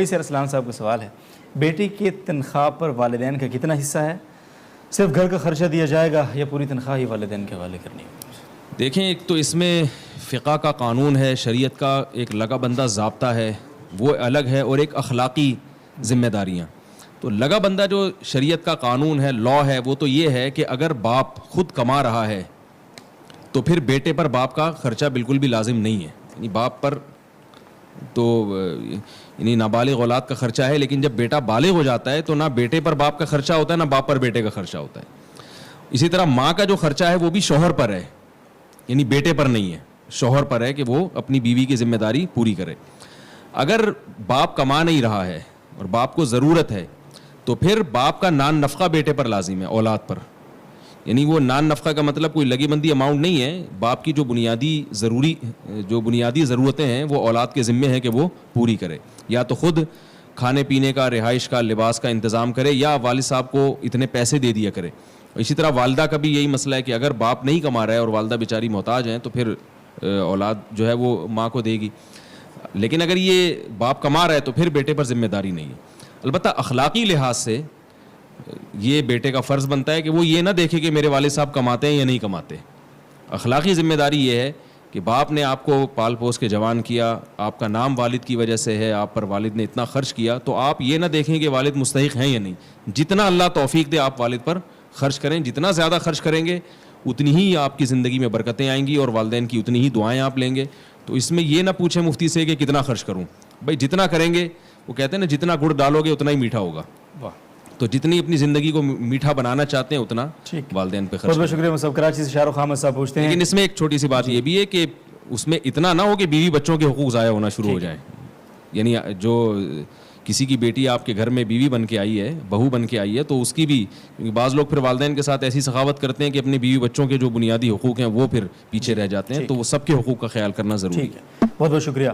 سر اسلام صاحب کا سوال ہے، بیٹی کی تنخواہ پر والدین کا کتنا حصہ ہے؟ صرف گھر کا خرچہ دیا جائے گا یا پوری تنخواہ ہی والدین کے حوالے کرنی ہے؟ دیکھیں، ایک تو اس میں فقہ کا قانون ہے، شریعت کا ایک لگا بندہ ضابطہ ہے، وہ الگ ہے، اور ایک اخلاقی ذمہ داریاں. تو لگا بندہ جو شریعت کا قانون ہے، لا ہے، وہ تو یہ ہے کہ اگر باپ خود کما رہا ہے تو پھر بیٹے پر باپ کا خرچہ بالکل بھی لازم نہیں ہے. یعنی باپ پر تو یعنی نابالغ اولاد کا خرچہ ہے، لیکن جب بیٹا بالغ ہو جاتا ہے تو نہ بیٹے پر باپ کا خرچہ ہوتا ہے، نہ باپ پر بیٹے کا خرچہ ہوتا ہے. اسی طرح ماں کا جو خرچہ ہے وہ بھی شوہر پر ہے، یعنی بیٹے پر نہیں ہے، شوہر پر ہے کہ وہ اپنی بیوی کی ذمہ داری پوری کرے. اگر باپ کما نہیں رہا ہے اور باپ کو ضرورت ہے تو پھر باپ کا نان نفقہ بیٹے پر لازم ہے، اولاد پر. یعنی وہ نان نفقہ کا مطلب کوئی لگی بندی اماؤنٹ نہیں ہے، باپ کی جو بنیادی ضرورتیں ہیں وہ اولاد کے ذمے ہیں کہ وہ پوری کرے. یا تو خود کھانے پینے کا، رہائش کا، لباس کا انتظام کرے، یا والد صاحب کو اتنے پیسے دے دیا کرے. اسی طرح والدہ کا بھی یہی مسئلہ ہے کہ اگر باپ نہیں کما رہا ہے اور والدہ بیچاری محتاج ہیں تو پھر اولاد جو ہے وہ ماں کو دے گی. لیکن اگر یہ باپ کما رہا ہے تو پھر بیٹے پر ذمہ داری نہیں ہے. البتہ اخلاقی لحاظ سے یہ بیٹے کا فرض بنتا ہے کہ وہ یہ نہ دیکھے کہ میرے والد صاحب کماتے ہیں یا نہیں کماتے. اخلاقی ذمہ داری یہ ہے کہ باپ نے آپ کو پال پوس کے جوان کیا، آپ کا نام والد کی وجہ سے ہے، آپ پر والد نے اتنا خرچ کیا، تو آپ یہ نہ دیکھیں کہ والد مستحق ہیں یا نہیں. جتنا اللہ توفیق دے آپ والد پر خرچ کریں، جتنا زیادہ خرچ کریں گے اتنی ہی آپ کی زندگی میں برکتیں آئیں گی اور والدین کی اتنی ہی دعائیں آپ لیں گے. تو اس میں یہ نہ پوچھیں مفتی سے کہ کتنا خرچ کروں. بھائی جتنا کریں گے، وہ کہتے ہیں نا جتنا گڑ ڈالو گے اتنا ہی میٹھا ہوگا. تو جتنی اپنی زندگی کو میٹھا بنانا چاہتے ہیں اتنا والدین پہ خرچ. بہت بہت شکریہ. مصعب کراچی سے شاہ رخ احمد صاحب پوچھتے ہیں، لیکن اس میں ایک چھوٹی سی بات یہ بھی ہے کہ اس میں اتنا نہ ہو کہ بیوی بچوں کے حقوق ضائع ہونا شروع ہو جائیں. یعنی جو کسی کی بیٹی آپ کے گھر میں بیوی بن کے آئی ہے، بہو بن کے آئی ہے، تو اس کی بھی، بعض لوگ پھر والدین کے ساتھ ایسی سخاوت کرتے ہیں کہ اپنے بیوی بچوں کے جو بنیادی حقوق ہیں وہ پھر پیچھے رہ جاتے ہیں. تو وہ سب کے حقوق کا خیال کرنا ضروری ہے. بہت بہت شکریہ.